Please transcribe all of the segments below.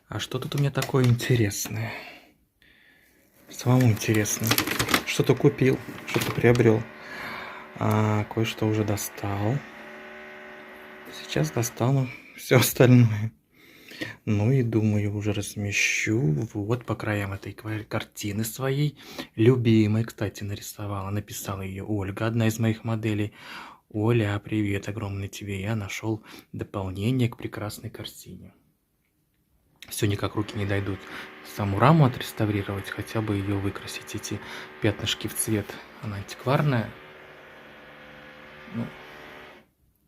А что тут у меня такое интересное? Самому интересно. Что-то купил, что-то приобрел. Кое-что уже достал. Сейчас достану все остальное. Ну и думаю, уже размещу вот по краям этой картины своей. Любимой, кстати, нарисовала. Написала ее Ольга, одна из моих моделей. Оля, привет огромный тебе. Я нашел дополнение к прекрасной картине. Все никак руки не дойдут саму раму отреставрировать, хотя бы ее выкрасить, эти пятнышки в цвет. Она антикварная. Ну,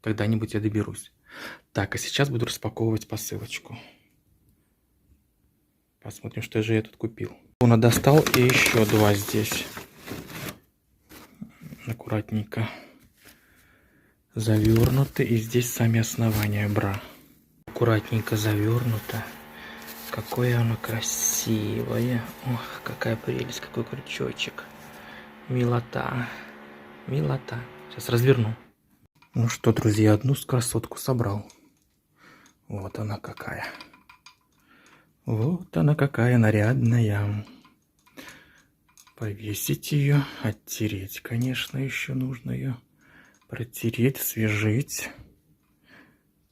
когда-нибудь я доберусь. Так, а сейчас буду распаковывать посылочку. Посмотрим, что же я тут купил. Он достал и еще два здесь. Аккуратненько завернуты. И здесь сами основания бра. Аккуратненько завернуто. Какое оно красивое. Ох, какая прелесть, какой крючочек. Милота. Милота. Сейчас разверну. Ну что, друзья, одну красотку собрал. Вот она какая. Вот она какая нарядная. Повесить ее, оттереть, конечно, еще нужно ее протереть, освежить.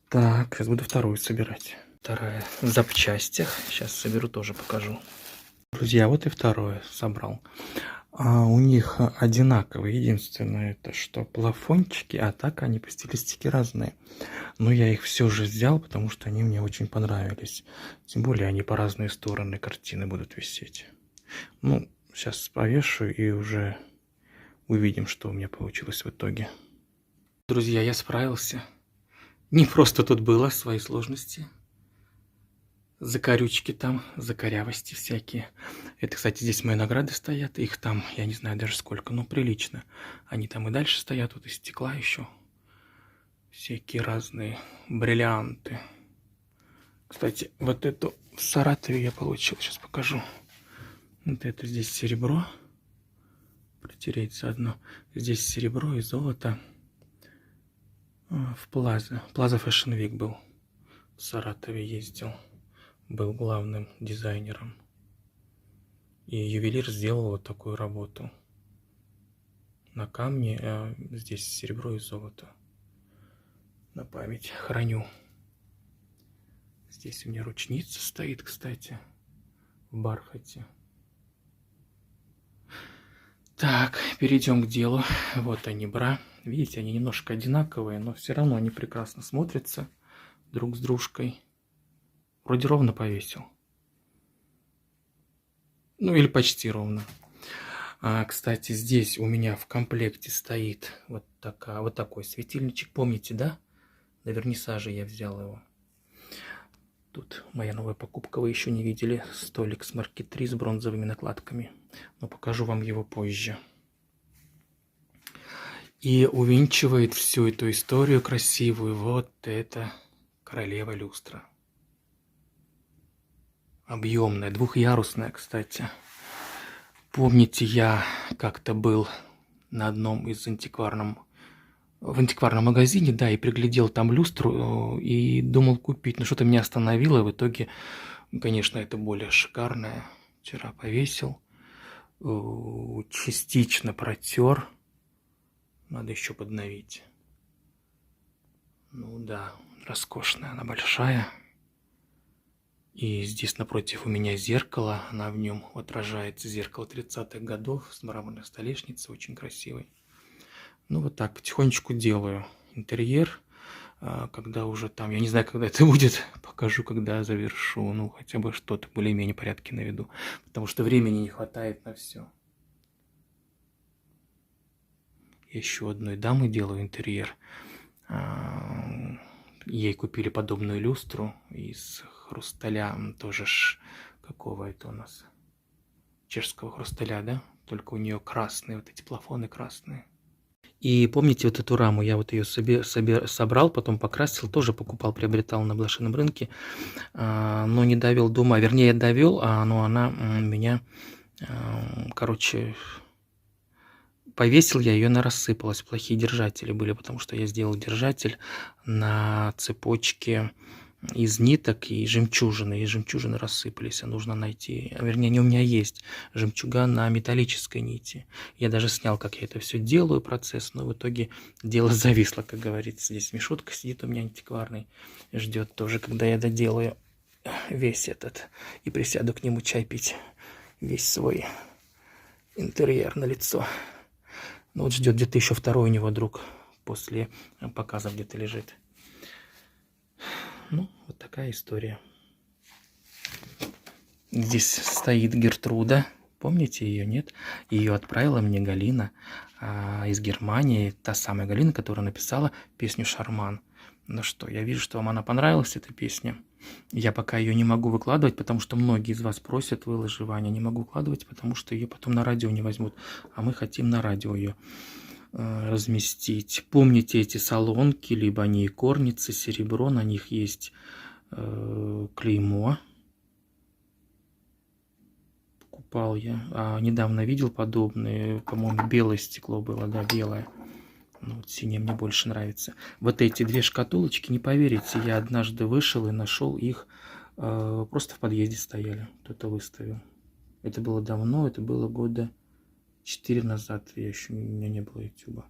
Так, сейчас буду вторую собирать. Вторая в запчастях. Сейчас соберу, тоже покажу. Друзья, вот и второе собрал. У них одинаковые. Единственное, это что плафончики, а так они по стилистике разные. Но я их все же взял, потому что они мне очень понравились. Тем более они по разные стороны картины будут висеть. Ну, сейчас повешу и уже увидим, что у меня получилось в итоге. Друзья, я справился. Не просто тут было свои сложности. Закорючки там, закорявости всякие. Это, кстати, здесь мои награды стоят. Их там, я не знаю даже сколько, но прилично. Они там и дальше стоят, вот из стекла еще. Всякие разные бриллианты. Кстати, вот эту в Саратове я получил, сейчас покажу. Вот это здесь серебро. Протереть заодно. Здесь серебро и золото. В Плаза. Плаза Fashion Week был. В Саратове ездил. Был главным дизайнером. И ювелир сделал вот такую работу. На камне, здесь серебро и золото. На память храню. Здесь у меня ручница стоит, кстати, в бархате. Так, перейдем к делу. Вот они, бра. Видите, они немножко одинаковые, но все равно они прекрасно смотрятся друг с дружкой. Вроде ровно повесил. Ну или почти ровно. Кстати, здесь у меня в комплекте стоит вот такой светильничек. Помните, да? На вернисаже я взял его. Тут моя новая покупка, вы еще не видели. Столик с марки 3 с бронзовыми накладками. Но покажу вам его позже. И увенчивает всю эту историю красивую вот эта королева люстра. Объемная, двухъярусная, кстати. Помните, я как-то был на одном из в антикварном магазине, да, и приглядел там люстру и думал купить, но что-то меня остановило. В итоге, конечно, это более шикарная. Вчера повесил, частично протер. Надо еще подновить. Ну да, роскошная, она большая. И здесь напротив у меня зеркало, она в нем отражается, зеркало 30-х годов с мраморной столешницей, очень красивой. Ну вот так, потихонечку делаю интерьер, когда уже там, я не знаю, когда это будет, покажу, когда завершу, ну хотя бы что-то более-менее порядки наведу, потому что времени не хватает на все. Еще одной дамы делаю интерьер. Ей купили подобную люстру из хрусталя, тоже какого это у нас, чешского хрусталя, да? Только у нее красные, вот эти плафоны красные. И помните вот эту раму, я вот ее собрал, потом покрасил, тоже покупал, приобретал на блошином рынке, но не довел до ума, вернее довел, но она меня, короче, повесил я ее, она рассыпалась, плохие держатели были, потому что я сделал держатель на цепочке из ниток и жемчужины рассыпались, а нужно найти, вернее, они у меня есть, жемчуга на металлической нити. Я даже снял, как я это все делаю, процесс, но в итоге дело зависло, как говорится. Здесь Мишутка сидит у меня антикварный, ждет тоже, когда я доделаю весь этот и присяду к нему чай пить, весь свой интерьер на лицо. Ну вот ждет где-то еще второй у него друг после показа где-то лежит. Ну, вот такая история. Здесь стоит Гертруда. Помните ее, нет? Ее отправила мне Галина из Германии. Та самая Галина, которая написала песню «Шарман». Ну что, я вижу, что вам она понравилась, эта песня. Я пока ее не могу выкладывать, потому что многие из вас просят, выложи, Ваня. Не могу выкладывать, потому что ее потом на радио не возьмут. А мы хотим на радио ее разместить. Помните эти солонки, либо они и корницы, серебро, на них есть клеймо. Покупал я. Недавно видел подобные, по-моему, белое стекло было, да, белое. Ну, вот синее мне больше нравится. Вот эти две шкатулочки, не поверите, я однажды вышел и нашел их, просто в подъезде стояли, кто-то выставил. Это было давно, это было года 4 назад, у меня не было ютуба.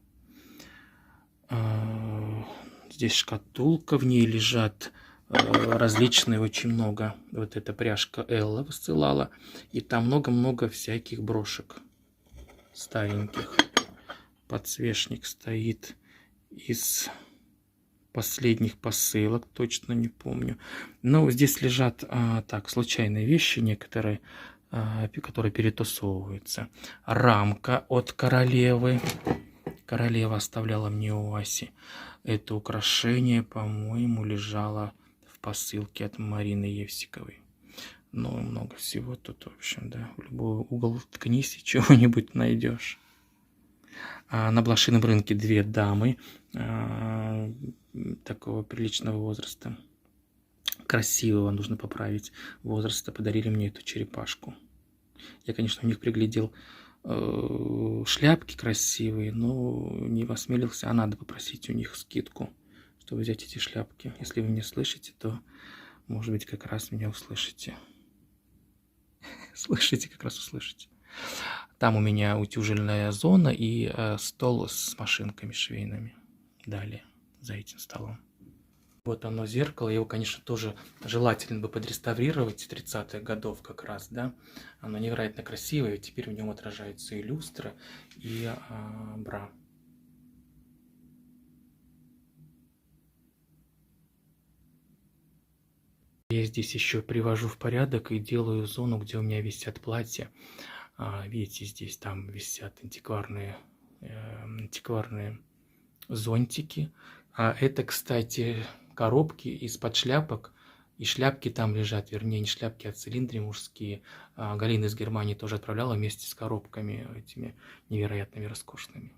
Здесь шкатулка, в ней лежат различные, очень много. Вот эта пряжка Элла высылала, и там много-много всяких брошек стареньких. Подсвечник стоит из последних посылок, точно не помню. Но здесь лежат так случайные вещи некоторые, которые перетасовываются. Рамка от королевы. Королева оставляла мне у Аси. Это украшение, по-моему, лежало в посылке от Марины Евсиковой. Ну, много всего тут, в общем, да. В любой угол ткнись и чего-нибудь найдешь. На блошином рынке две дамы такого приличного возраста. Красивого, нужно поправить, возраста, подарили мне эту черепашку. Я, конечно, у них приглядел шляпки красивые, но не осмелился, а надо попросить у них скидку, чтобы взять эти шляпки. Если вы меня слышите, то, может быть, как раз меня услышите. Слышите, как раз услышите. Там у меня утюжельная зона и стол с машинками швейными. Далее, за этим столом. Вот оно зеркало, его, конечно, тоже желательно бы подреставрировать 30-х годов как раз, да. Оно невероятно красивое, и теперь в нем отражаются и люстра, и бра. Я здесь еще привожу в порядок и делаю зону, где у меня висят платья. Видите, здесь там висят антикварные зонтики. А это, кстати, коробки из-под шляпок. И шляпки там лежат, вернее, не шляпки, а цилиндры мужские. Галина из Германии тоже отправляла вместе с коробками этими невероятными роскошными.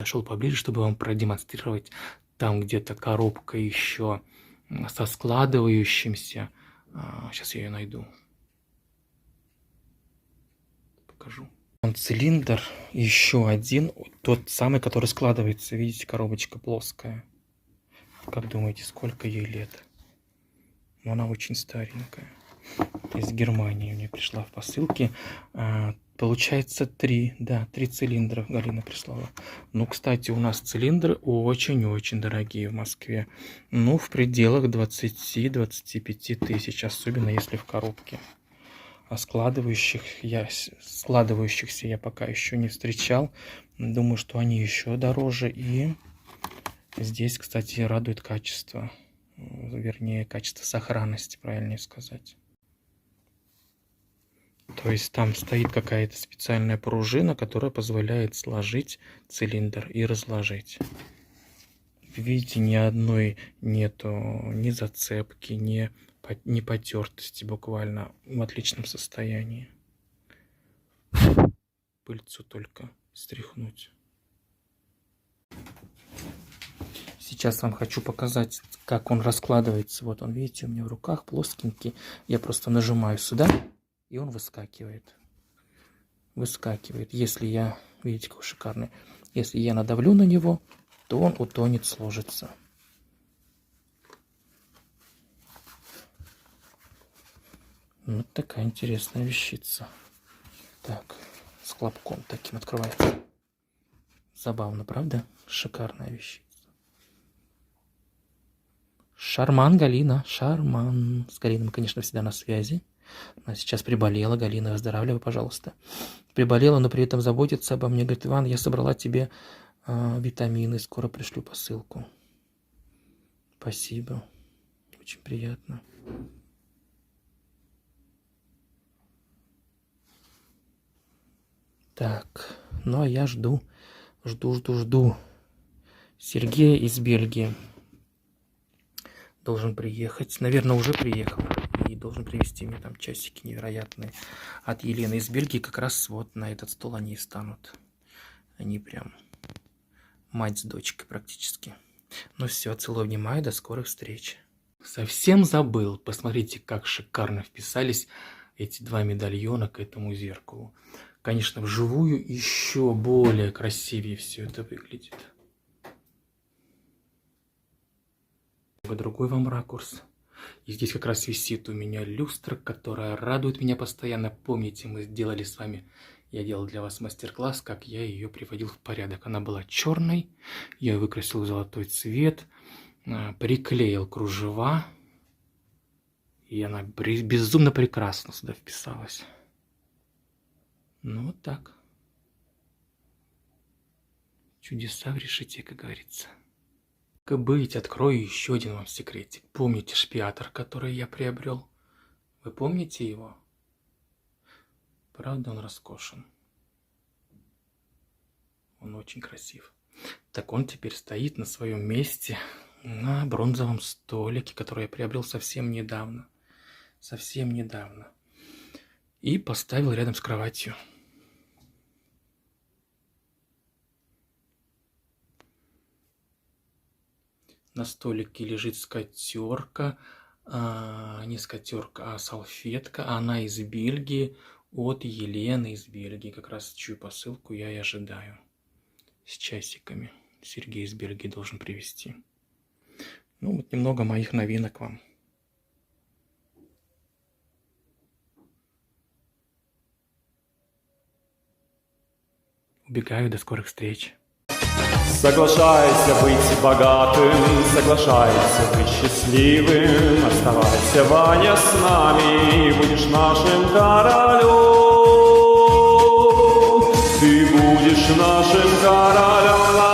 Зашел поближе, чтобы вам продемонстрировать. Там где-то коробка еще со складывающимся. Сейчас я ее найду. Покажу. Цилиндр еще один, тот самый, который складывается. Видите, коробочка плоская. Как думаете, сколько ей лет? Она очень старенькая. Из Германии мне пришла в посылке. Получается 3 цилиндра Галина прислала. Ну, кстати, у нас цилиндры очень-очень дорогие в Москве. Ну, в пределах 20-25 тысяч, особенно если в коробке. А складывающихся я пока еще не встречал. Думаю, что они еще дороже. И здесь, кстати, радует качество. Вернее, качество сохранности, правильнее сказать. То есть там стоит какая-то специальная пружина, которая позволяет сложить цилиндр и разложить. Видите, ни одной нету ни зацепки, ни потертости, буквально в отличном состоянии. Пыльцу только стряхнуть. Сейчас вам хочу показать, как он раскладывается. Вот он, видите, у меня в руках плоскенький. Я просто нажимаю сюда, и он выскакивает. Если я, видите, какой шикарный. Если я надавлю на него, то он утонет, сложится. Вот такая интересная вещица. Так, с хлопком таким открывается. Забавно, правда? Шикарная вещица. Шарман Галина, Шарман. С Галиной мы, конечно, всегда на связи. Она сейчас приболела. Галина, выздоравливай, пожалуйста. Приболела, но при этом заботится обо мне. Говорит: Иван, я собрала тебе витамины, скоро пришлю посылку. Спасибо. Очень приятно. Так, ну а я жду. Сергей из Бельгии должен приехать. Наверное, уже приехал. И должен привезти мне там часики невероятные. От Елены из Бельгии как раз вот на этот стол они и станут. Они прям мать с дочкой практически. Ну все, целую, обнимаю, до скорых встреч. Совсем забыл. Посмотрите, как шикарно вписались эти два медальона к этому зеркалу. Конечно, вживую еще более красивее все это выглядит. Другой вам ракурс. И здесь как раз висит у меня люстра, которая радует меня постоянно. Помните, мы сделали с вами, я делал для вас мастер-класс, как я ее приводил в порядок. Она была черной, я ее выкрасил в золотой цвет, приклеил кружева, и она безумно прекрасно сюда вписалась. Ну вот так. Чудеса в решете, как говорится. Как быть, открою еще один вам секретик. Помните шпиатор, который я приобрел? Вы помните его? Правда, он роскошен. Он очень красив. Так он теперь стоит на своем месте на бронзовом столике, который я приобрел совсем недавно. И поставил рядом с кроватью. На столике лежит скатерка, не скатерка, а салфетка. Она из Бельгии, от Елены из Бельгии. Как раз чью посылку я и ожидаю. С часиками. Сергей из Бельгии должен привезти. Ну, вот немного моих новинок вам. Убегаю, до скорых встреч. Соглашайся быть богатым, соглашайся быть счастливым. Оставайся, Ваня, с нами, будешь нашим королем. Ты будешь нашим королем.